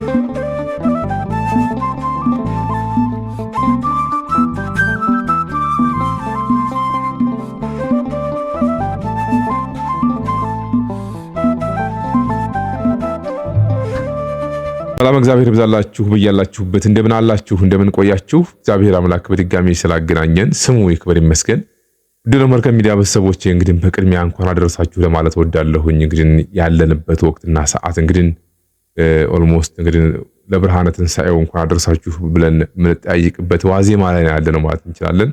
ሰላም እግዚአብሔር ይብዛላችሁ በያላችሁበት እንደምን አላችሁ እንደምን ቆያችሁ። እግዚአብሔር አምላክ በድጋሚ ስላገናኘን ስሙ ይክበር ይመስገን። ወደ መርከብ ሚዲያ ቤተሰቦቼ እንግዲህ በቅድሚያ እንኳን አደረሳችሁ ለማለት ወዳለሁኝ። እንግዲህ ያለንበት ወቅትና ሰዓት እንግዲህ ኦልሞስት እንግዲህ ለብርሃነ ትንሣኤው እንኳን አደረሳችሁ ብለን የምንጠያይቅበት ዋዜማ ላይ ያለነው ማለት እንችላለን።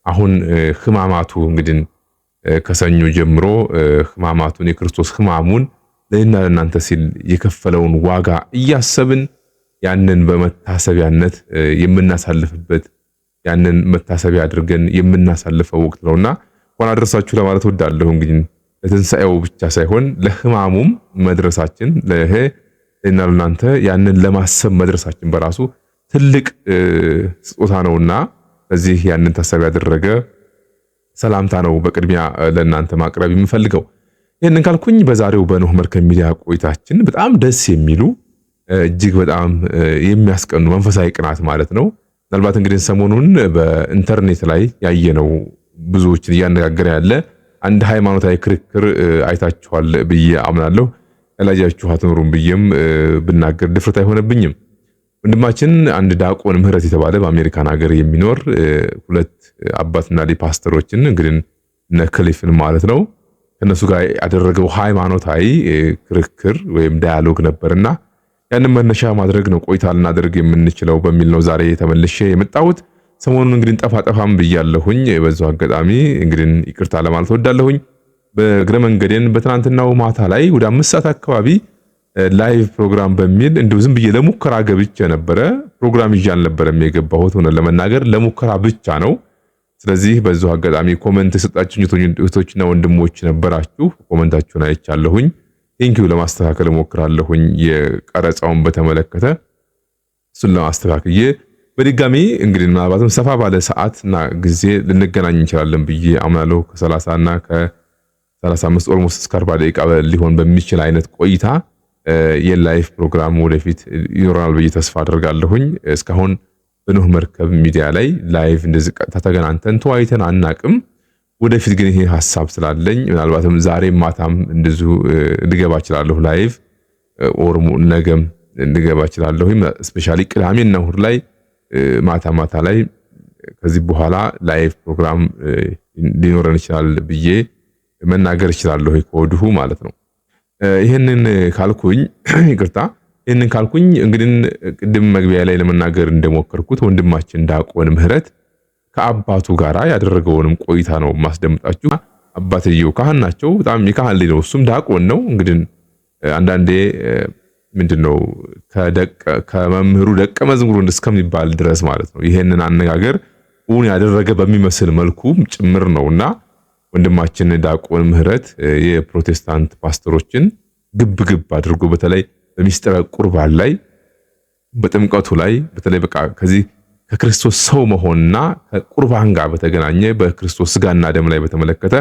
አሁን ህማማቱ እንግዲህ ከሰኞ ጀምሮ ህማማቱን የክርስቶስ ህማሙን ለእና ለእናንተ ሲል የከፈለውን ዋጋ እያሰብን ያንን በመታሰቢያነት የምናሳልፍበት ያንን መታሰቢያ አድርገን የምናሳልፈው ወቅት ነውና እንኳን አደረሳችሁ ለማለት ወዳለሁ። እንግዲህ ለትንሣኤው ብቻ ሳይሆን ለህማሙም መድረሳችን ለእና ለእናንተ ያንን ለማሰብ መድረሳችን በራሱ ትልቅ ስጦታ ነውና ለዚህ ያንን ታሳቢ ያደረገ ሰላምታ ነው በቅድሚያ ለእናንተ ማቅረብ የምፈልገው። ይህንን ካልኩኝ በዛሬው በኖህ መርከብ ሚዲያ ቆይታችን በጣም ደስ የሚሉ እጅግ በጣም የሚያስቀኑ መንፈሳዊ ቅናት ማለት ነው። ምናልባት እንግዲህ ሰሞኑን በኢንተርኔት ላይ ያየነው ብዙዎችን እያነጋገረ ያለ አንድ ሃይማኖታዊ ክርክር አይታችኋል ብዬ አምናለሁ። ያላያችሁ አትኖሩም ብዬም ብናገር ድፍረት አይሆንብኝም። ወንድማችን አንድ ዲያቆን ምህረት የተባለ በአሜሪካን ሀገር የሚኖር ሁለት አባትና ልጅ ፓስተሮችን እንግዲህ ነክሊፍን ማለት ነው ከነሱ ጋር ያደረገው ሃይማኖታዊ ክርክር ወይም ዳያሎግ ነበርና ያንን መነሻ ማድረግ ነው ቆይታ ልናደርግ የምንችለው በሚል ነው ዛሬ ተመልሼ የመጣሁት። ሰሞኑን እንግዲህ ጠፋጠፋም ብያለሁኝ። በዛው አጋጣሚ እንግዲህ ይቅርታ ለማለት ወዳለሁኝ። በእግረ መንገዴን በትናንትናው ማታ ላይ ወደ 5 ሰዓት አካባቢ ላይቭ ፕሮግራም በሚል እንደው ዝም ብዬ ለሙከራ ገብቼ ነበረ። ፕሮግራም ይዤ አልነበረም የገባሁት ሆነ ለመናገር ለሙከራ ብቻ ነው። ስለዚህ በዛው አጋጣሚ ኮሜንት የሰጣችሁኝ እህቶችና ወንድሞች ነበራችሁ። ኮሜንታችሁን አይቻለሁኝ። ቴንኪው ለማስተካከል ሞክራለሁኝ። የቀረጻውን በተመለከተ እሱን ለማስተካከየ በድጋሚ እንግዲህ ምናልባትም ሰፋ ባለ ሰዓትና ጊዜ ልንገናኝ እንችላለን ብዬ አምናለሁ። ከ30 እና ከ35 ኦልሞስት እስከ 40 ደቂቃ ሊሆን በሚችል አይነት ቆይታ የላይቭ ፕሮግራም ወደፊት ይኖራል ብዬ ተስፋ አደርጋለሁኝ። እስካሁን በኖህ መርከብ ሚዲያ ላይ ላይቭ እንደዚህ ቀጥታ ተገናኝተን ተወያይተን አናቅም። ወደፊት ግን ይሄ ሐሳብ ስላለኝ ምናልባትም ዛሬ ማታም እንደዚሁ ልገባ እችላለሁ ላይቭ ኦርሙ ነገም ልገባ እችላለሁ። ስፔሻሊ ቅዳሜና እሁድ ላይ ማታ ላይ ከዚህ በኋላ ላይቭ ፕሮግራም ሊኖረን ይችላል ብዬ መናገር እችላለሁ ከወዲሁ ማለት ነው። ይሄንን ካልኩኝ ይቅርታ ይሄንን ካልኩኝ እንግዲህ ቅድም መግቢያ ላይ ለመናገር እንደሞከርኩት ወንድማችን ዲያቆን ምህረት ከአባቱ ጋራ ያደረገውንም ቆይታ ነው ማስደምጣችሁ። አባትየው ካህን ናቸው። በጣም የካህን ልጅ ነው። እሱም ዲያቆን ነው። እንግዲህ አንዳንዴ ምንድነው ከመምህሩ ደቀ መዝሙሩ እስከሚባል ድረስ ማለት ነው። ይሄንን አነጋገር እውን ያደረገ በሚመስል መልኩ ጭምር ነውና ወንድማችን ዲያቆን ምህረት የፕሮቴስታንት ፓስተሮችን ግብ አድርጎ በተለይ በሚስጥረ ቁርባን ላይ በጥምቀቱ ላይ በተለይ በቃ ከዚህ ከክርስቶስ ሰው መሆንና ከቁርባን ጋር በተገናኘ በክርስቶስ ስጋና ደም ላይ በተመለከተ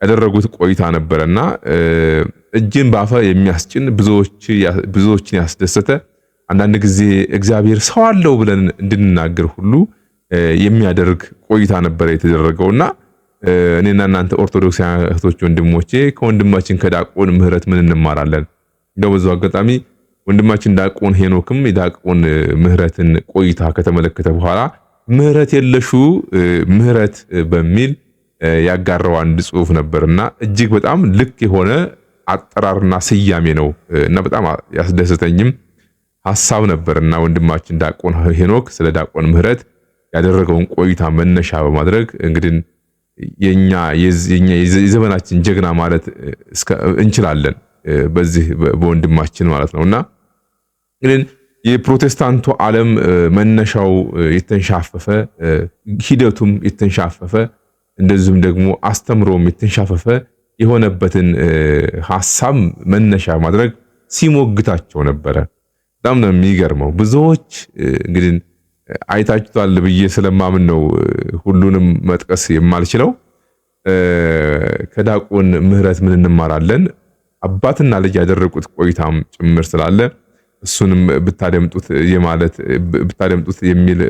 ያደረጉት ቆይታ ነበርና እጅን ባፈ የሚያስጭን ብዙዎችን ያስደሰተ አንዳንድ ጊዜ እግዚአብሔር ሰው አለው ብለን እንድንናገር ሁሉ የሚያደርግ ቆይታ ነበር የተደረገውና እኔና እናንተ ኦርቶዶክሳውያን እህቶች ወንድሞቼ ከወንድማችን ከዲያቆን ምህረት ምን እንማራለን? እንደው በዛው አጋጣሚ ወንድማችን ዲያቆን ሄኖክም የዲያቆን ምህረትን ቆይታ ከተመለከተ በኋላ ምህረት የለሹ ምህረት በሚል ያጋራው አንድ ጽሑፍ ነበርና እጅግ በጣም ልክ የሆነ አጠራርና ስያሜ ነው እና በጣም ያስደሰተኝም ሐሳብ ነበርና ወንድማችን ዲያቆን ሄኖክ ስለ ዲያቆን ምህረት ያደረገውን ቆይታ መነሻ በማድረግ እንግዲህ የኛ የዘመናችን ጀግና ማለት እንችላለን በዚህ በወንድማችን ማለት ነውና ግን የፕሮቴስታንቱ ዓለም መነሻው የተንሻፈፈ ሂደቱም የተንሻፈፈ እንደዚሁም ደግሞ አስተምሮም የተንሻፈፈ የሆነበትን ሐሳብ መነሻ ማድረግ ሲሞግታቸው ነበረ። በጣም ነው የሚገርመው። ብዙዎች እንግዲህ አይታችኋል ብዬ ስለማምን ነው ሁሉንም መጥቀስ የማልችለው። ከዲያቆን ምህረት ምን እንማራለን? አባትና ልጅ ያደረጉት ቆይታም ጭምር ስላለ እሱንም ብታደምጡት የሚል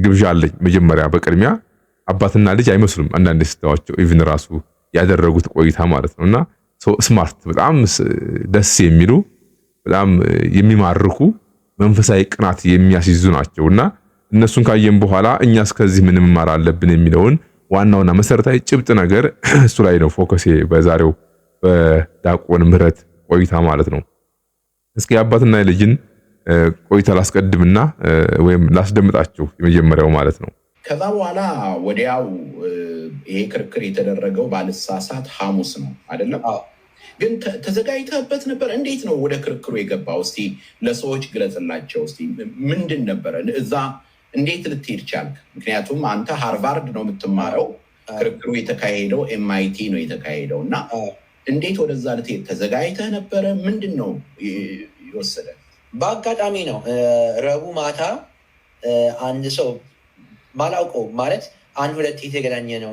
ግብዣ አለኝ። መጀመሪያ በቅድሚያ አባትና ልጅ አይመስሉም አንዳንድ ስታዋቸው ኢቭን ራሱ ያደረጉት ቆይታ ማለት ነውና ስማርት በጣም ደስ የሚሉ በጣም የሚማርኩ መንፈሳዊ ቅናት የሚያስይዙ ናቸውና እነሱን ካየን በኋላ እኛስ ከዚህ ምን መማር አለብን የሚለውን ዋናውና መሰረታዊ ጭብጥ ነገር እሱ ላይ ነው ፎከሴ በዛሬው በዲያቆን ምህረት ቆይታ ማለት ነው። እስኪ አባትና የልጅን ቆይታ ላስቀድምና ወይም ላስደምጣችሁ የመጀመሪያው ማለት ነው። ከዛ በኋላ ወዲያው ይሄ ክርክር የተደረገው ባልሳሳት ሐሙስ ነው አይደለም? ግን ተዘጋጅተህበት ነበር? እንዴት ነው ወደ ክርክሩ የገባው? እስቲ ለሰዎች ግለጽላቸው። እስቲ ምንድን ነበረ እዛ? እንዴት ልትሄድ ቻልክ? ምክንያቱም አንተ ሃርቫርድ ነው የምትማረው፣ ክርክሩ የተካሄደው ኤምአይቲ ነው የተካሄደው እና እንዴት ወደዛ ልትሄድ ተዘጋጅተህ ነበረ? ምንድን ነው የወሰደ? በአጋጣሚ ነው። ረቡዕ ማታ አንድ ሰው ማላውቀው ማለት አንድ ሁለቴ የተገናኘ ነው።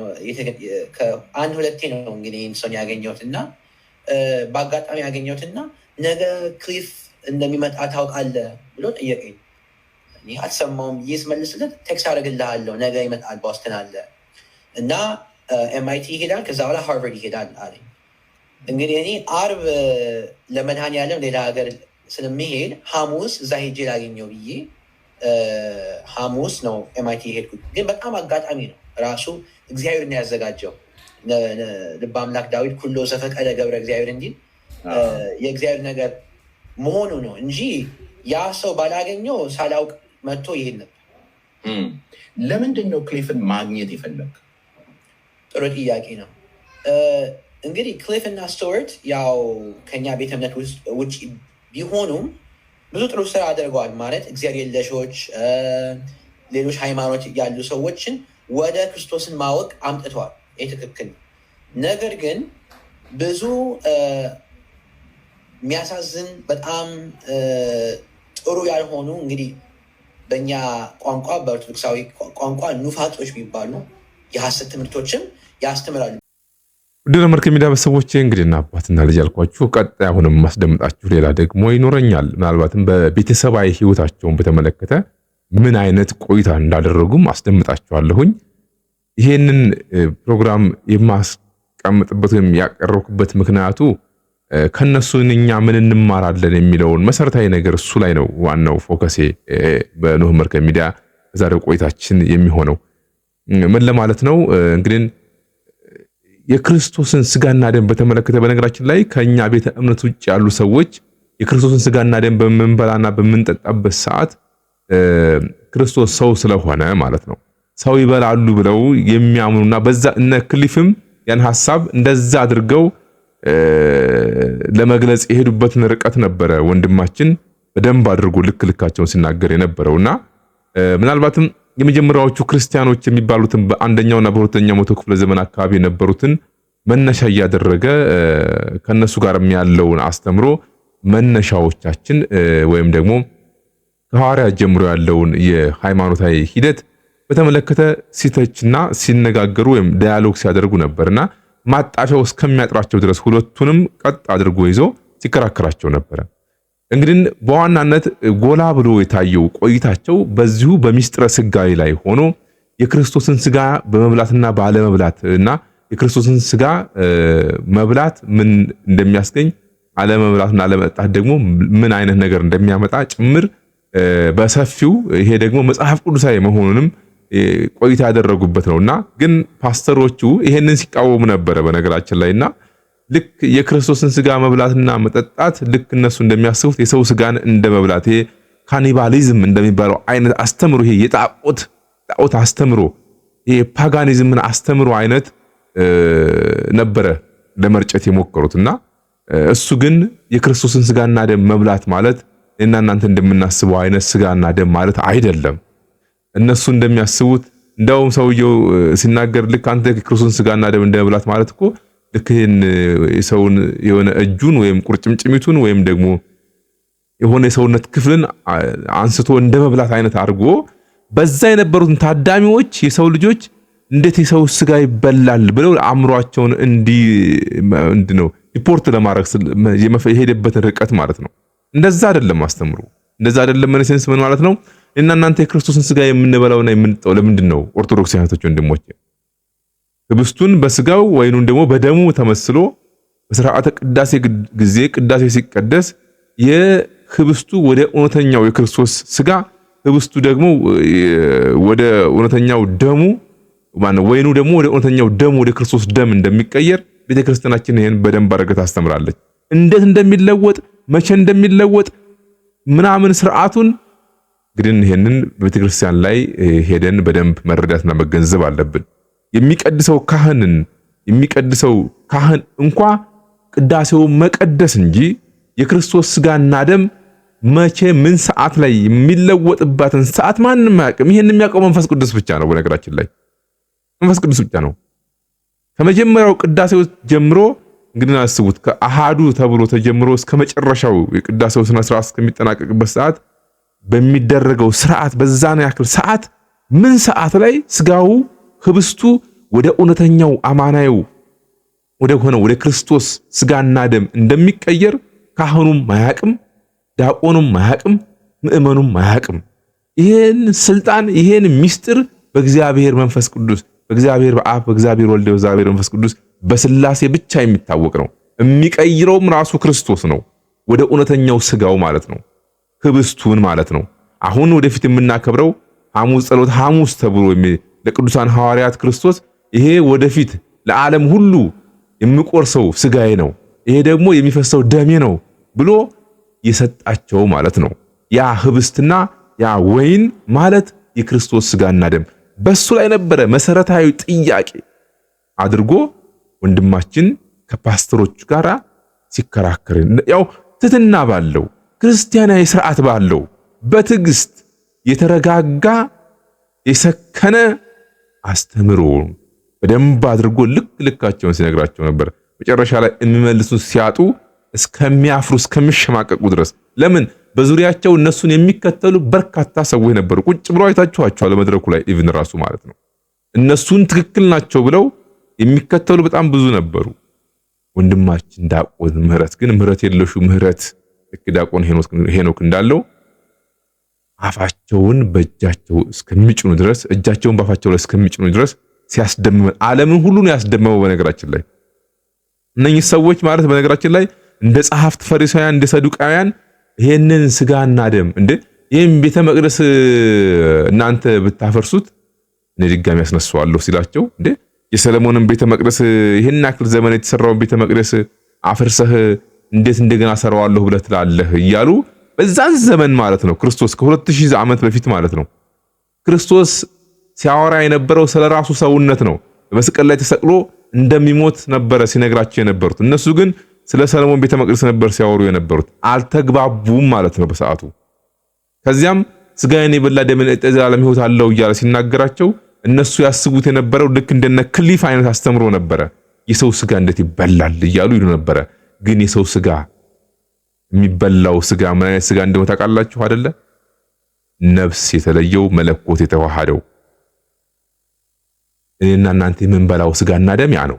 አንድ ሁለቴ ነው እንግዲህ ሰው ያገኘሁት እና በአጋጣሚ ያገኘሁትና ነገ ክሊፍ እንደሚመጣ ታውቃለህ ብሎ ጠየቀኝ። እኔ አልሰማውም። ስመልስለት ቴክስት አደርግልሃለሁ ነገ ይመጣል ቦስተን አለ እና ኤምአይቲ ይሄዳል፣ ከዛ በኋላ ሃርቫርድ ይሄዳል አለኝ። እንግዲህ እኔ አርብ ለመድኃኔዓለም ሌላ ሀገር ስለሚሄድ ሐሙስ እዛ ሄጄ ላገኘው ብዬ ሐሙስ ነው ኤምአይቲ ሄድኩት። ግን በጣም አጋጣሚ ነው። ራሱ እግዚአብሔር ነው ያዘጋጀው። ልበ አምላክ ዳዊት ኩሎ ዘፈቀደ ገብረ እግዚአብሔር እንዲል የእግዚአብሔር ነገር መሆኑ ነው እንጂ ያ ሰው ባላገኘው ሳላውቅ መጥቶ ይሄድ ነበር። ለምንድን ነው ክሊፍን ማግኘት የፈለግ? ጥሩ ጥያቄ ነው። እንግዲህ ክሊፍ እና ስቱዋርት ያው ከኛ ቤተ እምነት ውጭ ቢሆኑም ብዙ ጥሩ ስራ አድርገዋል። ማለት እግዚአብሔር የለሾች ሌሎች ሃይማኖት ያሉ ሰዎችን ወደ ክርስቶስን ማወቅ አምጥተዋል። ይህ ትክክል። ነገር ግን ብዙ የሚያሳዝን በጣም ጥሩ ያልሆኑ እንግዲህ በእኛ ቋንቋ በኦርቶዶክሳዊ ቋንቋ ኑፋቄዎች የሚባሉ የሐሰት ትምህርቶችም ያስተምራሉ። ወደ መርከብ ሚዲያ ቤተሰቦቼ እንግዲህና አባትና ልጅ ያልኳችሁ ቀጣይ አሁንም ማስደምጣችሁ ሌላ ደግሞ ይኖረኛል። ምናልባትም በቤተሰባዊ ህይወታቸውን በተመለከተ ምን አይነት ቆይታ እንዳደረጉም አስደምጣችኋለሁኝ። ይሄንን ፕሮግራም የማስቀምጥበት ወይም ያቀረብኩበት ምክንያቱ ከነሱ እኛ ምን እንማራለን የሚለውን መሰረታዊ ነገር እሱ ላይ ነው ዋናው ፎከሴ በኖህ መርከብ ሚዲያ ዛሬው ቆይታችን የሚሆነው። ምን ለማለት ነው እንግዲህ የክርስቶስን ስጋና ደም በተመለከተ በነገራችን ላይ ከኛ ቤተ እምነት ውጭ ያሉ ሰዎች የክርስቶስን ስጋና ደም በመንበላና በመንጠጣበት ሰዓት ክርስቶስ ሰው ስለሆነ ማለት ነው ሰው ይበላሉ ብለው የሚያምኑና በዛ እነ ክሊፍም ያን ሐሳብ እንደዛ አድርገው ለመግለጽ የሄዱበትን ርቀት ነበረ ወንድማችን በደንብ አድርጎ ልካቸውን ሲናገር የነበረውና ምናልባትም የመጀመሪያዎቹ ክርስቲያኖች የሚባሉትን በአንደኛውና በሁለተኛው መቶ ክፍለ ዘመን አካባቢ የነበሩትን መነሻ ያደረገ ከነሱ ጋር ያለውን አስተምሮ መነሻዎቻችን ወይም ደግሞ ከሐዋርያት ጀምሮ ያለውን የሃይማኖታዊ ሂደት በተመለከተ ሲተችና ሲነጋገሩ ወይም ዳያሎግ ሲያደርጉ ነበርና ማጣፊያው እስከሚያጥራቸው ድረስ ሁለቱንም ቀጥ አድርጎ ይዞ ሲከራከራቸው ነበር። እንግዲህ በዋናነት ጎላ ብሎ የታየው ቆይታቸው በዚሁ በሚስጥረ ስጋዊ ላይ ሆኖ የክርስቶስን ስጋ በመብላትና ባለመብላትና የክርስቶስን ስጋ መብላት ምን እንደሚያስገኝ አለመብላትና አለመጠጣት ደግሞ ምን አይነት ነገር እንደሚያመጣ ጭምር በሰፊው ይሄ ደግሞ መጽሐፍ ቅዱሳዊ መሆኑንም ቆይታ ያደረጉበት ነውና ግን ፓስተሮቹ ይሄንን ሲቃወሙ ነበር በነገራችን ላይና ልክ የክርስቶስን ስጋ መብላትና መጠጣት ልክ እነሱ እንደሚያስቡት የሰው ስጋን እንደመብላት ይሄ ካኒባሊዝም እንደሚባለው አይነት አስተምሮ ይሄ የጣዖት አስተምሮ ይሄ ፓጋኒዝምን አስተምሮ አይነት ነበረ ለመርጨት የሞከሩትና እሱ ግን የክርስቶስን ስጋና ደም መብላት ማለት እና እናንተ እንደምናስበው አይነት ስጋና ደም ማለት አይደለም። እነሱ እንደሚያስቡት እንደውም ሰውየው ሲናገር ልክ አንተ የክርስቶስን ስጋና ደም እንደመብላት ማለት እኮ ልክ የሰውን የሆነ እጁን ወይም ቁርጭምጭሚቱን ወይም ደግሞ የሆነ የሰውነት ክፍልን አንስቶ እንደመብላት አይነት አድርጎ በዛ የነበሩትን ታዳሚዎች የሰው ልጆች እንዴት የሰው ስጋ ይበላል ብለው አእምሯቸውን እንዲነው ሪፖርት ለማድረግ የሄደበትን ርቀት ማለት ነው። እንደዛ አይደለም አስተምሩ። እንደዛ አይደለም። መነሰንስ ምን ማለት ነው? እና እናንተ የክርስቶስን ስጋ የምንበላውና የምንጠጣው ለምንድን ነው? ኦርቶዶክሳውያኖች ወንድሞቼ ህብስቱን በስጋው ወይኑን ደግሞ በደሙ ተመስሎ በሥርዓተ ቅዳሴ ጊዜ ቅዳሴ ሲቀደስ የህብስቱ ወደ እውነተኛው የክርስቶስ ስጋ ህብስቱ ደግሞ ወደ እውነተኛው ደሙ ወይኑ ደግሞ ወደ እውነተኛው ደሙ ወደ ክርስቶስ ደም እንደሚቀየር ቤተክርስቲያናችን ይሄን በደንብ አድርጋ ታስተምራለች። እንዴት እንደሚለወጥ መቼ እንደሚለወጥ ምናምን ስርዓቱን ግን ይሄንን ቤተክርስቲያን ላይ ሄደን በደንብ መረዳትና መገንዘብ አለብን። የሚቀድሰው ካህን እንኳ ቅዳሴው መቀደስ እንጂ የክርስቶስ ስጋና ደም መቼ ምን ሰዓት ላይ የሚለወጥባትን ሰዓት ማንም አያውቅም። ይሄን የሚያውቀው መንፈስ ቅዱስ ብቻ ነው። በነገራችን ላይ መንፈስ ቅዱስ ብቻ ነው። ከመጀመሪያው ቅዳሴው ጀምሮ እንግዲህ አስቡት ከአሃዱ ተብሎ ተጀምሮ እስከ መጨረሻው የቅዳሴው ስነ ስርዓት እስከሚጠናቀቅበት ሰዓት በሚደረገው ስርዓት በዛን ያክል ሰዓት ምን ሰዓት ላይ ስጋው ህብስቱ ወደ እውነተኛው አማናዩ ወደ ሆነው ወደ ክርስቶስ ስጋና ደም እንደሚቀየር ካህኑም ማያቅም፣ ዲያቆኑም ማያቅም፣ ምእመኑም ማያቅም። ይሄን ስልጣን ይሄን ሚስጥር በእግዚአብሔር መንፈስ ቅዱስ በእግዚአብሔር በአብ በእግዚአብሔር ወልድ በእግዚአብሔር መንፈስ ቅዱስ በስላሴ ብቻ የሚታወቅ ነው። የሚቀይረውም ራሱ ክርስቶስ ነው፣ ወደ እውነተኛው ስጋው ማለት ነው፣ ህብስቱን ማለት ነው። አሁን ወደፊት የምናከብረው ሐሙስ ጸሎት ሐሙስ ተብሎ ለቅዱሳን ሐዋርያት ክርስቶስ ይሄ ወደፊት ለዓለም ሁሉ የሚቆርሰው ስጋዬ ነው፣ ይሄ ደግሞ የሚፈሰው ደሜ ነው ብሎ የሰጣቸው ማለት ነው። ያ ህብስትና ያ ወይን ማለት የክርስቶስ ስጋና ደም በሱ ላይ ነበረ መሰረታዊ ጥያቄ አድርጎ ወንድማችን ከፓስተሮች ጋር ሲከራከር ያው ትትና ባለው ክርስቲያናዊ ስርዓት ባለው በትዕግስት የተረጋጋ የሰከነ አስተምሮ በደንብ አድርጎ ልካቸውን ሲነግራቸው ነበር። መጨረሻ ላይ የሚመልሱት ሲያጡ እስከሚያፍሩ እስከሚሸማቀቁ ድረስ ለምን በዙሪያቸው እነሱን የሚከተሉ በርካታ ሰዎች ነበሩ። ቁጭ ብለው አይታችኋቸዋል መድረኩ ላይ ኢቭን ራሱ ማለት ነው። እነሱን ትክክል ናቸው ብለው የሚከተሉ በጣም ብዙ ነበሩ። ወንድማችን ዲያቆን ምህረት ግን ምህረት የለሹ ምህረት ልክ ዲያቆን ሄኖክ እንዳለው አፋቸውን በእጃቸው እስከሚጭኑ ድረስ እጃቸውን በአፋቸው ላይ እስከሚጭኑ ድረስ ሲያስደምም ዓለምን ሁሉ ነው ያስደመመው። በነገራችን ላይ እነኚህ ሰዎች ማለት በነገራችን ላይ እንደ ጸሐፍት ፈሪሳውያን እንደ ሰዱቃውያን ይሄንን ስጋና ደም እንደ ይሄን ቤተ መቅደስ እናንተ ብታፈርሱት እኔ ድጋሚ ያስነሳዋለሁ ሲላቸው እንደ የሰለሞንን ቤተ መቅደስ ይሄን ያክል ዘመን የተሰራውን ቤተ መቅደስ አፈርሰህ እንዴት እንደገና ሰራዋለሁ ብለህ ትላለህ እያሉ በዛን ዘመን ማለት ነው ክርስቶስ ከ2000 ዓመት በፊት ማለት ነው ክርስቶስ ሲያወራ የነበረው ስለራሱ ሰውነት ነው። በመስቀል ላይ ተሰቅሎ እንደሚሞት ነበረ ሲነግራቸው የነበሩት። እነሱ ግን ስለ ሰለሞን ቤተ መቅደስ ነበር ሲያወሩ የነበሩት። አልተግባቡም ማለት ነው በሰዓቱ። ከዚያም ስጋዬን የበላ ደሜን የጠጣ ዘላለም ሕይወት አለው እያለ ሲናገራቸው እነሱ ያስቡት የነበረው ልክ እንደነ ክሊፍ አይነት አስተምሮ ነበረ። የሰው ስጋ እንዴት ይበላል እያሉ ይሉ ነበረ። ግን የሰው ስጋ የሚበላው ስጋ ምን አይነት ስጋ እንደሆነ ታውቃላችሁ አይደለ? ነፍስ የተለየው መለኮት የተዋሃደው እኔና እናንተ የምንበላው ስጋና ደም ያ ነው።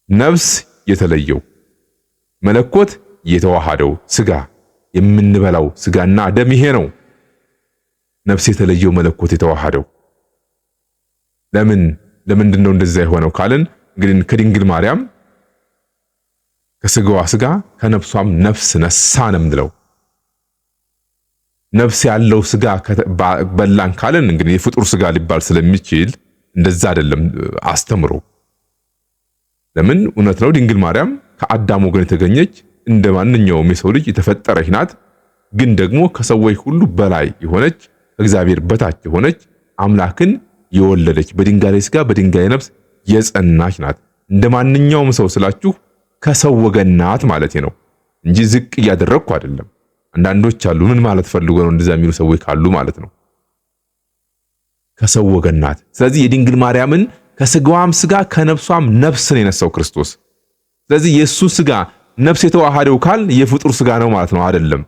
ነፍስ የተለየው መለኮት የተዋሃደው ስጋ የምንበላው ስጋና ደም ይሄ ነው። ነፍስ የተለየው መለኮት የተዋሃደው ለምንድን ነው እንደዛ የሆነው ካልን እንግዲህ ከድንግል ማርያም ከስጋዋ ስጋ ከነፍሷም ነፍስ ነሳ ነው የምንለው። ነፍስ ያለው ስጋ በላን ካልን እንግዲህ የፍጡር ስጋ ሊባል ስለሚችል እንደዛ አይደለም አስተምሮ። ለምን እውነት ነው ድንግል ማርያም ከአዳም ወገን የተገኘች እንደ ማንኛውም የሰው ልጅ የተፈጠረች ናት። ግን ደግሞ ከሰዎች ሁሉ በላይ የሆነች እግዚአብሔር በታች የሆነች አምላክን የወለደች በድንጋሌ ስጋ በድንጋሌ ነፍስ የጸናች ናት። እንደ ማንኛውም ሰው ስላችሁ ከሰው ወገን ናት ማለት ነው እንጂ ዝቅ እያደረግኩ አይደለም። አንዳንዶች አሉ ምን ማለት ፈልጎ ነው እንደዛ የሚሉ ሰዎች ካሉ ማለት ነው። ከሰው ወገን ናት። ስለዚህ የድንግል ማርያምን ከስጋዋም ስጋ ከነፍሷም ነፍስን የነሳው ክርስቶስ። ስለዚህ የሱ ስጋ ነፍስ የተዋሃደው ካል የፍጡር ስጋ ነው ማለት ነው አይደለም።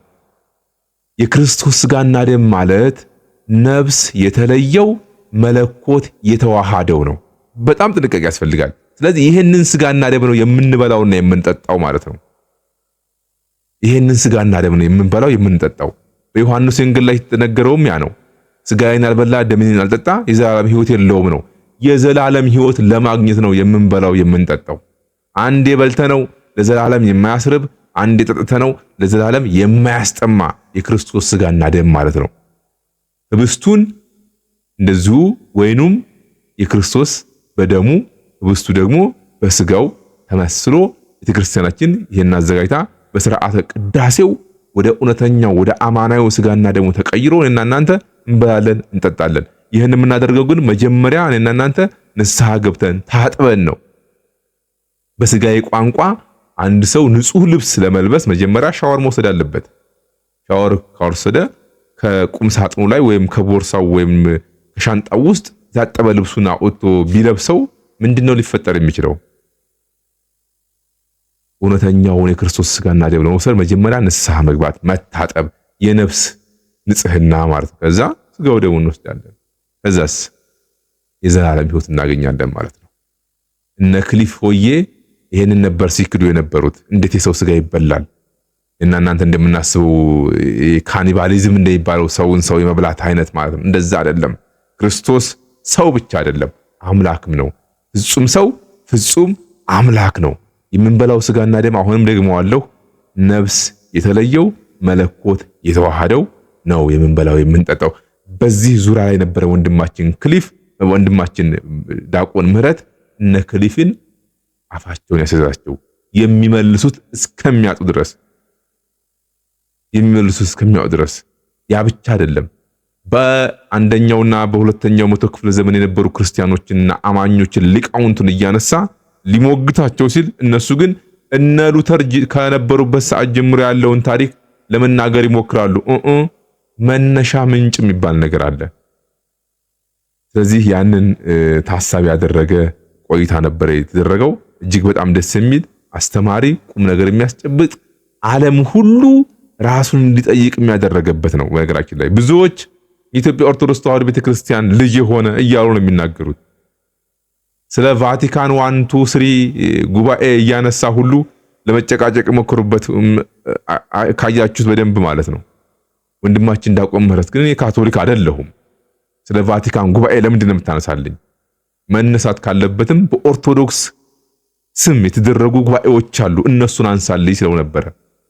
የክርስቶስ ስጋና ደም ማለት ነፍስ የተለየው መለኮት የተዋሃደው ነው። በጣም ጥንቃቄ ያስፈልጋል። ስለዚህ ይሄንን ስጋና ደም ነው የምንበላውና የምንጠጣው ማለት ነው። ይሄንን ስጋና ደም ነው የምንበላው የምንጠጣው። በዮሐንስ ወንጌል ላይ የተነገረውም ያ ነው። ስጋዬን ያልበላ ደሜን ያልጠጣ የዘላለም ሕይወት የለውም ነው። የዘላለም ሕይወት ለማግኘት ነው የምንበላው የምንጠጣው። አንዴ በልተነው ለዘላለም የማያስርብ፣ አንዴ ጠጥተነው ለዘላለም የማያስጠማ የክርስቶስ ስጋና ደም ማለት ነው። ህብስቱን እንደዚሁ ወይኑም የክርስቶስ በደሙ ህብስቱ ደግሞ በስጋው ተመስሎ ቤተክርስቲያናችን ይሄን አዘጋጅታ በሥርዓተ ቅዳሴው ወደ እውነተኛው ወደ አማናዊው ስጋና ደሙ ተቀይሮ እኔና እናንተ እንበላለን እንጠጣለን። ይህን የምናደርገው ግን መጀመሪያ እኔና እናንተ ንስሐ ገብተን ታጥበን ነው። በስጋዬ ቋንቋ አንድ ሰው ንጹህ ልብስ ለመልበስ መጀመሪያ ሻወር መውሰድ አለበት። ሻወር ካልወሰደ ከቁም ሳጥኑ ላይ ወይም ከቦርሳው ወይም ከሻንጣው ውስጥ ያጠበ ልብሱን አውጥቶ ቢለብሰው ምንድነው ሊፈጠር የሚችለው? እውነተኛውን የክርስቶስ ስጋና ደም ለመውሰድ መጀመሪያ ንስሐ መግባት፣ መታጠብ፣ የነፍስ ንጽህና ማለት ነው። ከዛ ስጋው ደሙን እንወስዳለን። ከዛስ የዘላለም ሕይወት እናገኛለን ማለት ነው። እነ ክሊፍ ሆዬ ይሄንን ነበር ሲክዱ የነበሩት። እንዴት የሰው ስጋ ይበላል? እና እናንተ እንደምናስበው ካኒባሊዝም እንደሚባለው ሰውን ሰው የመብላት አይነት ማለት ነው። እንደዛ አይደለም። ክርስቶስ ሰው ብቻ አይደለም አምላክም ነው። ፍጹም ሰው ፍጹም አምላክ ነው። የምንበላው ስጋና ደም አሁንም ደግመዋለሁ፣ ነፍስ የተለየው መለኮት የተዋሃደው ነው የምንበላው የምንጠጣው። በዚህ ዙሪያ ላይ የነበረ ወንድማችን ዲያቆን ምህረት እነ ክሊፍን አፋቸውን ያስያዛቸው የሚመልሱት እስከሚያጡ ድረስ። ያ ብቻ አይደለም። በአንደኛውና በሁለተኛው መቶ ክፍለ ዘመን የነበሩ ክርስቲያኖችንና አማኞችን ሊቃውንቱን እያነሳ ሊሞግታቸው ሲል እነሱ ግን እነ ሉተር ከነበሩበት ሰዓት ጀምሮ ያለውን ታሪክ ለመናገር ይሞክራሉ። መነሻ ምንጭ የሚባል ነገር አለ። ስለዚህ ያንን ታሳቢ ያደረገ ቆይታ ነበር የተደረገው። እጅግ በጣም ደስ የሚል አስተማሪ፣ ቁም ነገር የሚያስጨብጥ ዓለም ሁሉ ራሱን እንዲጠይቅ የሚያደረገበት ነው። በነገራችን ላይ ብዙዎች የኢትዮጵያ ኦርቶዶክስ ተዋሕዶ ቤተክርስቲያን ልጅ የሆነ እያሉ ነው የሚናገሩት። ስለ ቫቲካን 1 2 3 ጉባኤ እያነሳ ሁሉ ለመጨቃጨቅ ሞክሩበት ካያችሁት በደንብ ማለት ነው። ወንድማችን ዲያቆን ምህረት ግን እኔ ካቶሊክ አይደለሁም፣ ስለ ቫቲካን ጉባኤ ለምንድን ነው የምታነሳልኝ? መነሳት ካለበትም በኦርቶዶክስ ስም የተደረጉ ጉባኤዎች አሉ፣ እነሱን አንሳልኝ ስለው ነበረ።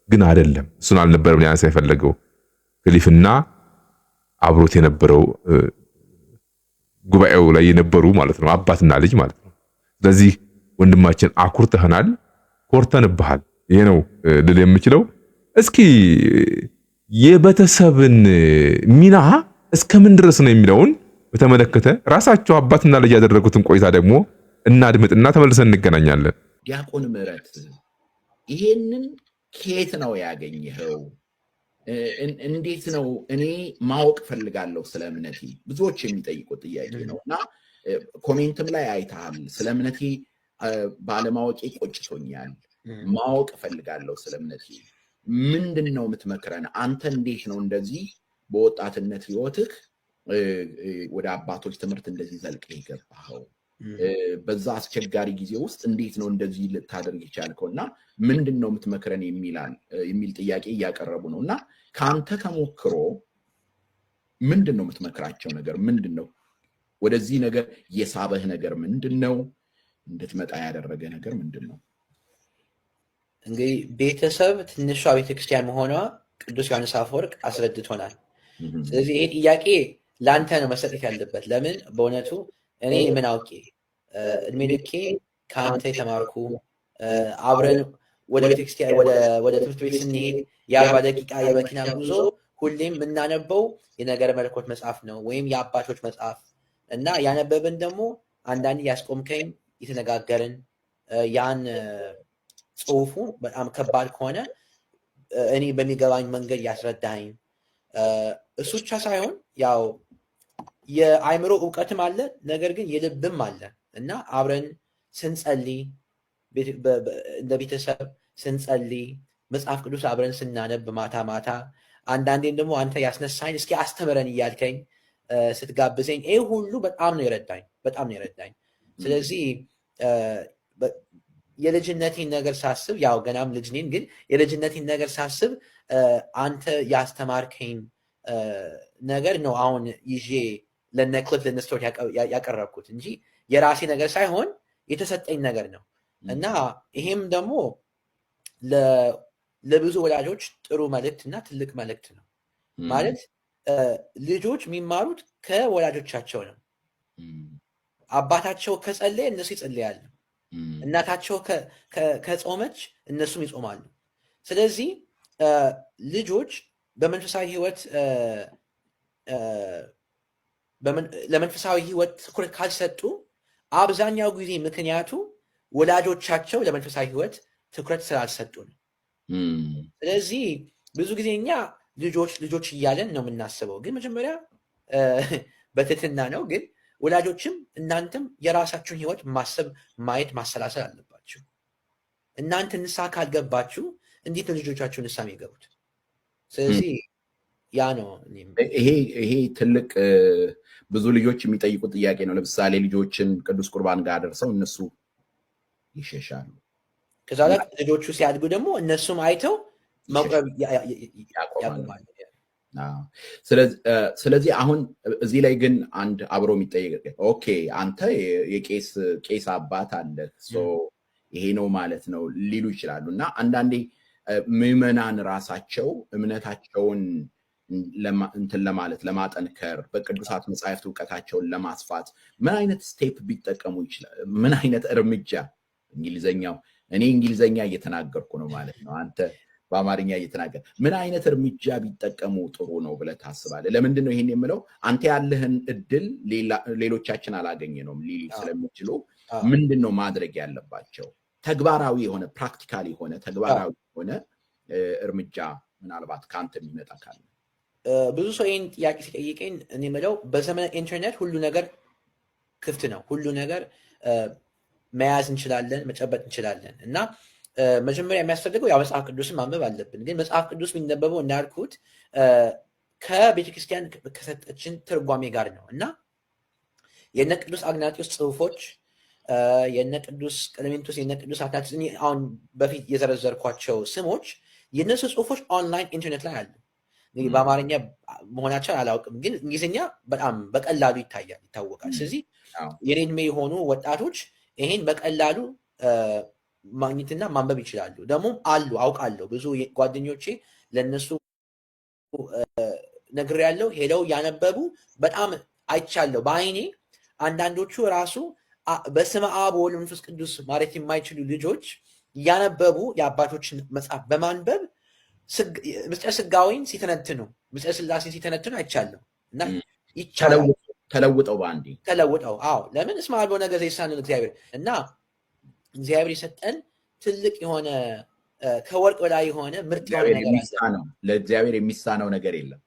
ግን አይደለም፣ እሱን አልነበረም ሊያነሳ የፈለገው። ክሊፍና አብሮት የነበረው ጉባኤው ላይ የነበሩ ማለት ነው፣ አባትና ልጅ ማለት ነው። ስለዚህ ወንድማችን አኩርተህናል፣ ኮርተንብሃል። ይሄ ነው ልል የምችለው። እስኪ የቤተሰብን ሚና እስከምን ድረስ ነው የሚለውን በተመለከተ ራሳቸው አባትና ልጅ ያደረጉትን ቆይታ ደግሞ እናድምጥና ተመልሰን እንገናኛለን። ዲያቆን ምህረት ይሄንን ከየት ነው ያገኘኸው? እንዴት ነው? እኔ ማወቅ ፈልጋለሁ ስለ እምነቴ። ብዙዎች የሚጠይቁት ጥያቄ ነው እና ኮሜንትም ላይ አይተሃል። ስለ እምነቴ ባለማወቄ ቆጭቶኛል፣ ማወቅ ፈልጋለሁ ስለ እምነቴ። ምንድን ነው የምትመክረን? አንተ እንዴት ነው እንደዚህ በወጣትነት ህይወትህ ወደ አባቶች ትምህርት እንደዚህ ዘልቀህ የገባኸው? በዛ አስቸጋሪ ጊዜ ውስጥ እንዴት ነው እንደዚህ ልታደርግ ይቻልከው? እና ምንድን ነው የምትመክረን የሚል ጥያቄ እያቀረቡ ነው። እና ከአንተ ተሞክሮ ምንድን ነው የምትመክራቸው ነገር? ምንድን ነው ወደዚህ ነገር የሳበህ ነገር? ምንድን ነው እንድትመጣ ያደረገ ነገር ምንድን ነው? እንግዲህ ቤተሰብ ትንሿ ቤተክርስቲያን መሆኗ ቅዱስ ዮሐንስ አፈወርቅ አስረድቶናል። ስለዚህ ይሄ ጥያቄ ለአንተ ነው መሰጠት ያለበት። ለምን በእውነቱ እኔ ምን አውቄ እድሜ ልኬ ከአንተ የተማርኩ አብረን ወደ ቤተክርስቲያን ወደ ትምህርት ቤት ስንሄድ የ40 ደቂቃ የመኪና ጉዞ ሁሌም የምናነበው የነገረ መለኮት መጽሐፍ ነው ወይም የአባቶች መጽሐፍ እና ያነበብን ደግሞ አንዳንድ ያስቆምከኝ የተነጋገርን ያን ጽሁፉ በጣም ከባድ ከሆነ እኔ በሚገባኝ መንገድ ያስረዳኝ። እሱ ብቻ ሳይሆን ያው የአእምሮ እውቀትም አለ፣ ነገር ግን የልብም አለ እና አብረን ስንጸልይ እንደ ቤተሰብ ስንጸልይ መጽሐፍ ቅዱስ አብረን ስናነብ ማታ ማታ አንዳንዴም ደግሞ አንተ ያስነሳኝ እስኪ አስተምረን እያልከኝ ስትጋብዘኝ ይህ ሁሉ በጣም ነው የረዳኝ። ስለዚህ የልጅነቴን ነገር ሳስብ ያው ገናም ልጅ ነኝ፣ ግን የልጅነቴን ነገር ሳስብ አንተ ያስተማርከኝ ነገር ነው አሁን ይዤ ለነ ክሊፍ ለነ ስቶሪ ያቀረብኩት እንጂ የራሴ ነገር ሳይሆን የተሰጠኝ ነገር ነው እና ይሄም ደግሞ ለብዙ ወላጆች ጥሩ መልእክት እና ትልቅ መልእክት ነው። ማለት ልጆች የሚማሩት ከወላጆቻቸው ነው። አባታቸው ከጸለየ እነሱ ይጸልያሉ። እናታቸው ከጾመች እነሱም ይጾማሉ። ስለዚህ ልጆች በመንፈሳዊ ህይወት ለመንፈሳዊ ህይወት ትኩረት ካልሰጡ አብዛኛው ጊዜ ምክንያቱ ወላጆቻቸው ለመንፈሳዊ ህይወት ትኩረት ስላልሰጡ ነው። ስለዚህ ብዙ ጊዜ እኛ ልጆች እያለን ነው የምናስበው፣ ግን መጀመሪያ በትህትና ነው። ግን ወላጆችም እናንተም የራሳችሁን ህይወት ማሰብ፣ ማየት፣ ማሰላሰል አለባችሁ። እናንተ ንስሐ ካልገባችሁ እንዴት ነው ልጆቻችሁ ንስሐ የሚገቡት? ስለዚህ ያ ነው። ይሄ ትልቅ ብዙ ልጆች የሚጠይቁት ጥያቄ ነው። ለምሳሌ ልጆችን ቅዱስ ቁርባን ጋር ደርሰው እነሱ ይሸሻሉ። ከዛ ልጆቹ ሲያድጉ ደግሞ እነሱም አይተው መቁረብ ያቆማሉ። ስለዚህ አሁን እዚህ ላይ ግን አንድ አብሮ የሚጠየቅ ኦኬ፣ አንተ የቄስ አባት አለህ ይሄ ነው ማለት ነው ሊሉ ይችላሉ። እና አንዳንዴ ምዕመናን ራሳቸው እምነታቸውን እንትን ለማለት ለማጠንከር በቅዱሳት መጻሕፍት እውቀታቸውን ለማስፋት ምን አይነት ስቴፕ ቢጠቀሙ ይችላል? ምን አይነት እርምጃ? እኔ እንግሊዘኛ እየተናገርኩ ነው ማለት ነው፣ አንተ በአማርኛ እየተናገር ምን አይነት እርምጃ ቢጠቀሙ ጥሩ ነው ብለህ ታስባለህ? ለምንድን ነው ይሄን የምለው? አንተ ያለህን እድል ሌሎቻችን አላገኘነውም ሊሉ ስለሚችሉ ምንድን ነው ማድረግ ያለባቸው? ተግባራዊ የሆነ ፕራክቲካል የሆነ ተግባራዊ የሆነ እርምጃ ምናልባት ከአንተ የሚመጣ ካለ። ብዙ ሰው ይህን ጥያቄ ሲጠይቀኝ እኔ የምለው በዘመን ኢንተርኔት ሁሉ ነገር ክፍት ነው። ሁሉ ነገር መያዝ እንችላለን፣ መጨበጥ እንችላለን እና መጀመሪያ የሚያስፈልገው ያው መጽሐፍ ቅዱስን ማንበብ አለብን። ግን መጽሐፍ ቅዱስ የሚነበበው እንዳልኩት ከቤተክርስቲያን ከሰጠችን ትርጓሜ ጋር ነው እና የነ ቅዱስ አግናጢዮስ ጽሁፎች፣ የነ ቅዱስ ቀለሜንቶስ፣ የነ ቅዱስ አትናቴዎስ አሁን በፊት የዘረዘርኳቸው ስሞች የነሱ ጽሁፎች ኦንላይን ኢንተርኔት ላይ አሉ። በአማርኛ መሆናቸውን አላውቅም፣ ግን እንግሊዝኛ በጣም በቀላሉ ይታወቃል። ስለዚህ የኔ ዕድሜ የሆኑ ወጣቶች ይሄን በቀላሉ ማግኘትና ማንበብ ይችላሉ። ደግሞ አውቃለሁ ብዙ ጓደኞቼ ለነሱ ነግሬያለሁ፣ ሄደው ያነበቡ በጣም አይቻለሁ በአይኔ። አንዳንዶቹ ራሱ በስመ አብ ወወልድ ወመንፈስ ቅዱስ ማለት የማይችሉ ልጆች ያነበቡ የአባቶችን መጽሐፍ በማንበብ ምስጢረ ሥጋዌን ሲተነትኑ፣ ምስጢረ ሥላሴን ሲተነትኑ አይቻለሁ እና ይቻላል። ተለውጠው አዎ። ለምን እስመ አልቦ ነገር ዘይሳነው እግዚአብሔር እና እግዚአብሔር የሰጠን ትልቅ የሆነ ከወርቅ በላይ የሆነ ምርጥ የሆነ ነገር አለ። ለእግዚአብሔር የሚሳነው ነገር የለም።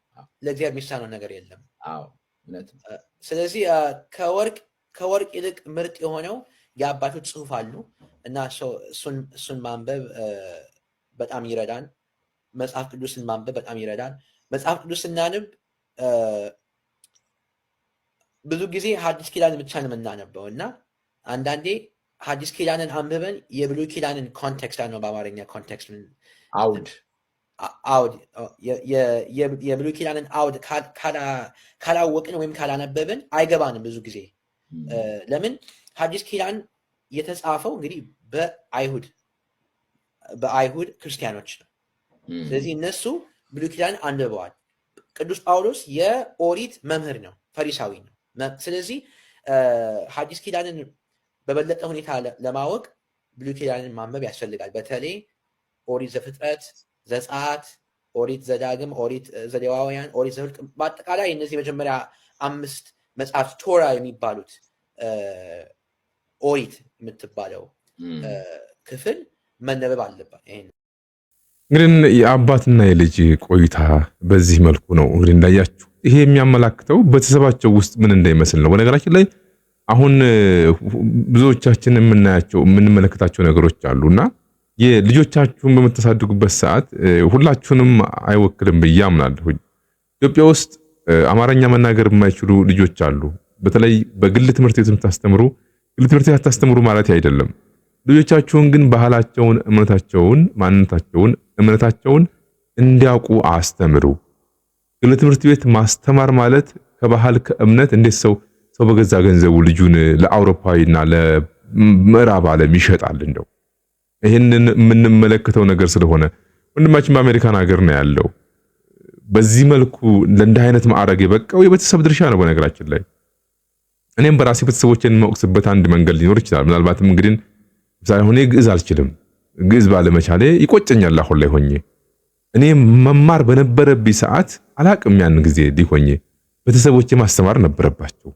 ለእግዚአብሔር የሚሳነው ነገር የለም። አዎ እውነት። ስለዚህ ከወርቅ ይልቅ ምርጥ የሆነው የአባቶች ጽሑፍ አሉ እና እሱን ማንበብ በጣም ይረዳን። መጽሐፍ ቅዱስን ማንበብ በጣም ይረዳን። መጽሐፍ ቅዱስ ስናንብ ብዙ ጊዜ ሐዲስ ኪዳን ብቻ ነው የምናነበው እና አንዳንዴ ሐዲስ ኪዳንን አንብበን የብሉይ ኪዳንን ኮንቴክስት ነው በአማርኛ ኮንቴክስት አውድ የብሉይ ኪዳንን አውድ ካላወቅን ወይም ካላነበብን አይገባንም ብዙ ጊዜ። ለምን ሐዲስ ኪዳን የተጻፈው እንግዲህ በአይሁድ ክርስቲያኖች ነው። ስለዚህ እነሱ ብሉይ ኪዳንን አንብበዋል። ቅዱስ ጳውሎስ የኦሪት መምህር ነው፣ ፈሪሳዊ ነው። ስለዚህ ሐዲስ ኪዳንን በበለጠ ሁኔታ ለማወቅ ብሉይ ኪዳንን ማንበብ ያስፈልጋል። በተለይ ኦሪት ዘፍጥረት፣ ዘጸአት፣ ኦሪት ዘዳግም፣ ኦሪት ዘሌዋውያን፣ ኦሪት ዘኍልቍ በአጠቃላይ እነዚህ የመጀመሪያ 5 መጽሐፍ ቶራ የሚባሉት ኦሪት የምትባለው ክፍል መነበብ አለባት። እንግዲህ የአባትና የልጅ ቆይታ በዚህ መልኩ ነው። እንግዲህ እንዳያችሁ ይሄ የሚያመላክተው ቤተሰባቸው ውስጥ ምን እንዳይመስል ነው። በነገራችን ላይ አሁን ብዙዎቻችን የምናያቸው የምንመለከታቸው ነገሮች አሉና የልጆቻችሁን በምታሳድጉበት ሰዓት ሁላችሁንም አይወክልም ብዬ አምናለሁ። ኢትዮጵያ ውስጥ አማርኛ መናገር የማይችሉ ልጆች አሉ። በተለይ በግል ትምህርት ቤት የምታስተምሩ፣ ግል ትምህርት ቤት አታስተምሩ ማለት አይደለም፣ ልጆቻችሁን ግን ባህላቸውን፣ እምነታቸውን፣ ማንነታቸውን፣ እምነታቸውን እንዲያውቁ አስተምሩ። ለትምህርት ቤት ማስተማር ማለት ከባህል ከእምነት እንዴት ሰው በገዛ ገንዘቡ ልጁን ለአውሮፓዊና ለምዕራብ ዓለም ይሸጣል? እንደው ይህንን የምንመለከተው ነገር ስለሆነ ወንድማችን በአሜሪካን ሀገር ነው ያለው። በዚህ መልኩ ለእንዲህ አይነት ማዕረግ የበቃው የቤተሰብ ድርሻ ነው። በነገራችን ላይ እኔም በራሴ ቤተሰቦችን የማወቅስበት አንድ መንገድ ሊኖር ይችላል። ምናልባትም እንግዲህ ሳይሆን ግዕዝ አልችልም። ግዕዝ ባለመቻሌ ይቆጨኛል። አሁን ላይ ሆኜ እኔ መማር በነበረብኝ ሰዓት አላቅም። ያን ጊዜ ሊሆኜ ቤተሰቦቼ ማስተማር ነበረባቸው።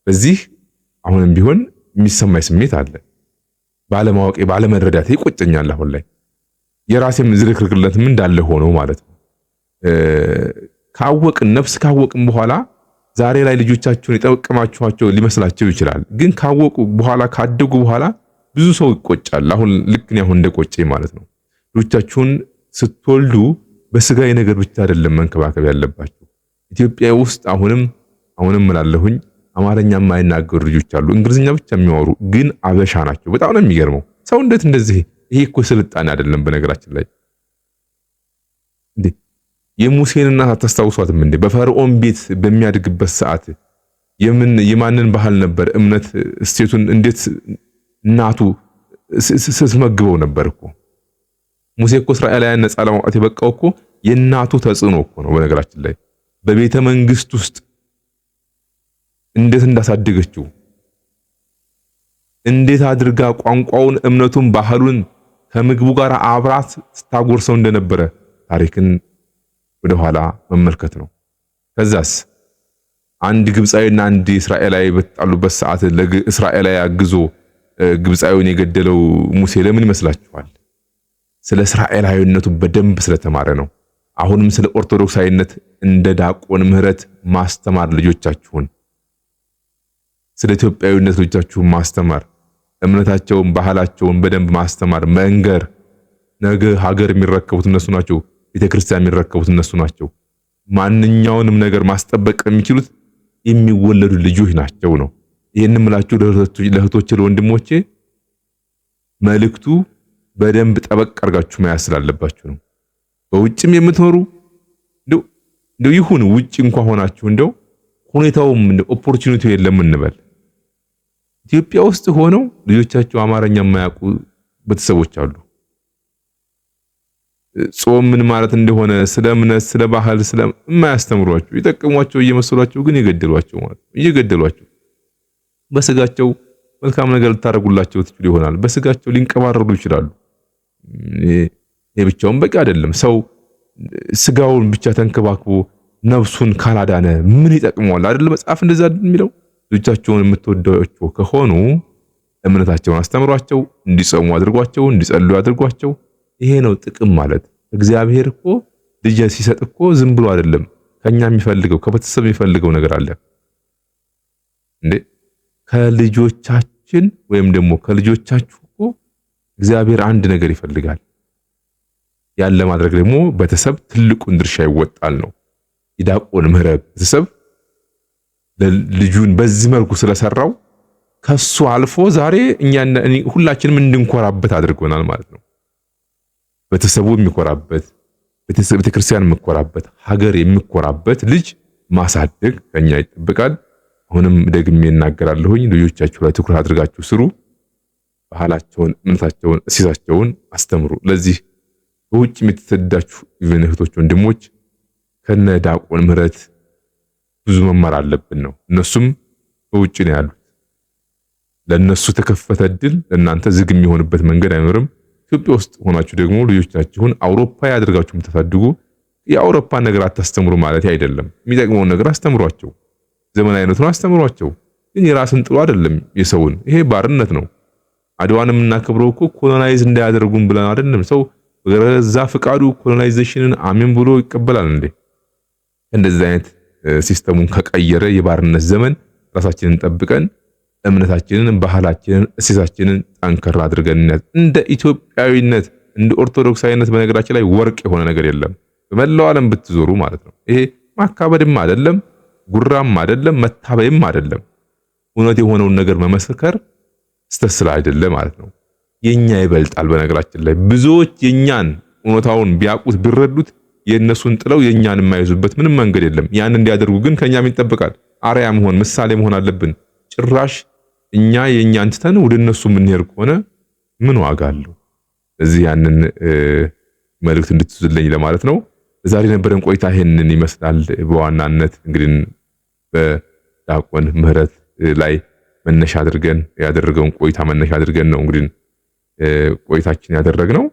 በዚህ አሁንም ቢሆን የሚሰማኝ ስሜት አለ። ባለማወቄ ባለመረዳቴ ይቆጨኛል። አሁን ላይ የራሴም ዝርክርክለትም እንዳለ ሆኖ ማለት ነው። ካወቅን ነፍስ ካወቅን በኋላ ዛሬ ላይ ልጆቻቸውን የጠቀማችኋቸው ሊመስላቸው ይችላል። ግን ካወቁ በኋላ ካደጉ በኋላ ብዙ ሰው ይቆጫል። አሁን ልክ ነው አሁን እንደቆጨኝ ማለት ነው። ልጆቻችሁን ስትወልዱ በስጋዊ ነገር ብቻ አይደለም መንከባከብ ያለባችሁ። ኢትዮጵያ ውስጥ አሁንም እላለሁኝ አማርኛ የማይናገሩ ልጆች አሉ፣ እንግሊዝኛ ብቻ የሚያወሩ ግን አበሻ ናቸው። በጣም ነው የሚገርመው። ሰው እንዴት እንደዚህ ይሄ እኮ ስልጣኔ አይደለም። በነገራችን ላይ እንዴ የሙሴን እናት አታስታውሷትም እንዴ? በፈርዖን ቤት በሚያድግበት ሰዓት የማንን ባህል ነበር እምነት እስቴቱን እንዴት እናቱ ስትመግበው ነበር እኮ። ሙሴ እኮ እስራኤላውያን ነፃ ለማውጣት የበቃው እኮ የእናቱ ተጽዕኖ እኮ ነው። በነገራችን ላይ በቤተ መንግስት ውስጥ እንዴት እንዳሳደገችው እንዴት አድርጋ ቋንቋውን፣ እምነቱን፣ ባህሉን ከምግቡ ጋር አብራት ስታጎርሰው እንደነበረ ታሪክን ወደኋላ መመልከት ነው። ከዛስ አንድ ግብፃዊና አንድ እስራኤላዊ በተጣሉበት ሰዓት ለእስራኤላዊ አግዞ ግብፃዊውን የገደለው ሙሴ ለምን ይመስላችኋል? ስለ እስራኤላዊነቱ በደንብ ስለተማረ ነው። አሁንም ስለ ኦርቶዶክሳዊነት እንደ ዲያቆን ምህረት ማስተማር ልጆቻችሁን፣ ስለ ኢትዮጵያዊነት ልጆቻችሁን ማስተማር፣ እምነታቸውን ባህላቸውን በደንብ ማስተማር፣ መንገር። ነገ ሀገር የሚረከቡት እነሱ ናቸው። ቤተክርስቲያን የሚረከቡት እነሱ ናቸው። ማንኛውንም ነገር ማስጠበቅ የሚችሉት የሚወለዱ ልጆች ናቸው ነው። ይሄንን ምላችሁ ለእህቶቼ ለወንድሞቼ መልእክቱ በደንብ ጠበቅ አድርጋችሁ መያዝ ስላለባችሁ ነው። በውጭም የምትኖሩ እንደው ይሁን ውጭ እንኳን ሆናችሁ እንደው ሁኔታውም እንደው ኦፖርቹኒቲው የለም እንበል። ኢትዮጵያ ውስጥ ሆነው ልጆቻቸው አማርኛ የማያውቁ ቤተሰቦች አሉ። ጾም ምን ማለት እንደሆነ ስለ እምነት፣ ስለ ባህል የማያስተምሯቸው ይጠቅሟቸው እየመሰሏቸው ግን የገደሏቸው ማለት ነው። እየገደሏቸው በስጋቸው መልካም ነገር ልታረጉላቸው ትችሉ ይሆናል። በስጋቸው ሊንቀባረሩ ይችላሉ። ይሄ ብቻውን በቂ አይደለም። ሰው ስጋውን ብቻ ተንከባክቦ ነፍሱን ካላዳነ ምን ይጠቅመዋል? አይደል መጽሐፍ እንደዛ የሚለው። ልጆቻቸውን የምትወዷቸው ከሆኑ እምነታቸውን አስተምሯቸው፣ እንዲጾሙ አድርጓቸው፣ እንዲጸልዩ አድርጓቸው። ይሄ ነው ጥቅም ማለት። እግዚአብሔር እኮ ልጅ ሲሰጥ እኮ ዝም ብሎ አይደለም ከኛ የሚፈልገው ከቤተሰብ የሚፈልገው ነገር አለ እንዴ። ከልጆቻችን ወይም ደግሞ ከልጆቻችሁ እኮ እግዚአብሔር አንድ ነገር ይፈልጋል። ያለ ማድረግ ደግሞ ቤተሰብ ትልቁን ድርሻ ይወጣል ነው። የዲያቆን ምህረት ቤተሰብ ልጁን በዚህ መልኩ ስለሰራው ከሱ አልፎ ዛሬ ሁላችንም እንድንኮራበት አድርጎናል ማለት ነው። ቤተሰቡ የሚኮራበት፣ ቤተክርስቲያን የሚኮራበት፣ ሀገር የሚኮራበት ልጅ ማሳደግ ከኛ ይጠብቃል። አሁንም ደግሜ እናገራለሁኝ፣ ልጆቻችሁ ላይ ትኩረት አድርጋችሁ ስሩ። ባህላቸውን፣ እምነታቸውን፣ እሴታቸውን አስተምሩ። ለዚህ በውጭ የምትሰዳችሁ እህቶች ወንድሞች ከነ ዲያቆን ምህረት ብዙ መማር አለብን ነው። እነሱም በውጭ ነው ያሉት። ለነሱ ተከፈተ እድል ለእናንተ ዝግ የሚሆንበት መንገድ አይኖርም። ኢትዮጵያ ውስጥ ሆናችሁ ደግሞ ልጆቻችሁን አውሮፓ ያድርጋችሁ የምታሳድጉ የአውሮፓ ነገር አታስተምሩ ማለት አይደለም። የሚጠቅመውን ነገር አስተምሯቸው፣ ዘመናዊነቱን አስተምሯቸው። ግን የራስን ጥሎ አይደለም የሰውን። ይሄ ባርነት ነው። አድዋንም እናከብረው እኮ ኮሎናይዝ እንዳያደርጉን ብለን አይደለም። ሰው በገዛ ፍቃዱ ኮሎናይዜሽንን አሜን ብሎ ይቀበላል እንዴ? እንደዚህ አይነት ሲስተሙን ከቀየረ የባርነት ዘመን ራሳችንን ጠብቀን እምነታችንን፣ ባህላችንን፣ እሴታችንን ጠንከር አድርገን እንደ ኢትዮጵያዊነት እንደ ኦርቶዶክሳዊነት በነገራችን ላይ ወርቅ የሆነ ነገር የለም። በመላው ዓለም ብትዞሩ ማለት ነው። ይሄ ማካበድም አይደለም፣ ጉራም አይደለም፣ መታበይም አይደለም። እውነት የሆነውን ነገር መመስከር ስተስላ አይደለም ማለት ነው። የኛ ይበልጣል። በነገራችን ላይ ብዙዎች የኛን እውነታውን ቢያውቁት ቢረዱት የእነሱን ጥለው የኛን የማይዙበት ምንም መንገድ የለም። ያን እንዲያደርጉ ግን ከኛም ይጠበቃል። አርአያ መሆን ምሳሌ መሆን አለብን። ጭራሽ እኛ የኛን ትተን ወደ እነሱ የምንሄድ ከሆነ ምን ዋጋ አለው? እዚህ ያንን መልእክት እንድትይዙልኝ ለማለት ነው። ዛሬ የነበረን ቆይታ ይሄንን ይመስላል። በዋናነት እንግዲህ በዲያቆን ምህረት ላይ መነሻ አድርገን ያደረገውን ቆይታ መነሻ አድርገን ነው እንግዲህ ቆይታችን ያደረግነው።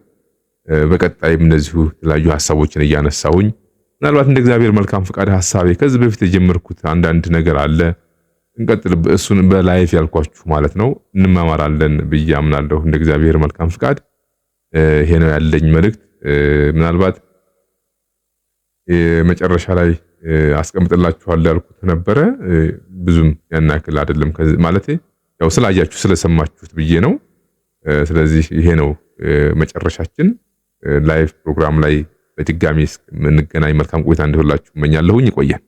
በቀጣይም እነዚሁ የተለያዩ ሐሳቦችን እያነሳሁኝ ምናልባት እንደ እግዚአብሔር መልካም ፍቃድ ሐሳቤ ከዚህ በፊት የጀመርኩት አንዳንድ ነገር አለ እንቀጥል፣ እሱን በላይፍ ያልኳችሁ ማለት ነው እንማማራለን ብዬ አምናለሁ። እንደ እግዚአብሔር መልካም ፍቃድ ይሄ ነው ያለኝ መልእክት። ምናልባት መጨረሻ ላይ አስቀምጥላችኋለሁ ያልኩት ነበረ። ብዙም ያናክል አይደለም ማለት ያው ስላያችሁ ስለሰማችሁት ብዬ ነው። ስለዚህ ይሄ ነው መጨረሻችን። ላይቭ ፕሮግራም ላይ በድጋሚ እንገናኝ። መልካም ቆይታ እንዲሆንላችሁ እመኛለሁኝ። ይቆየን።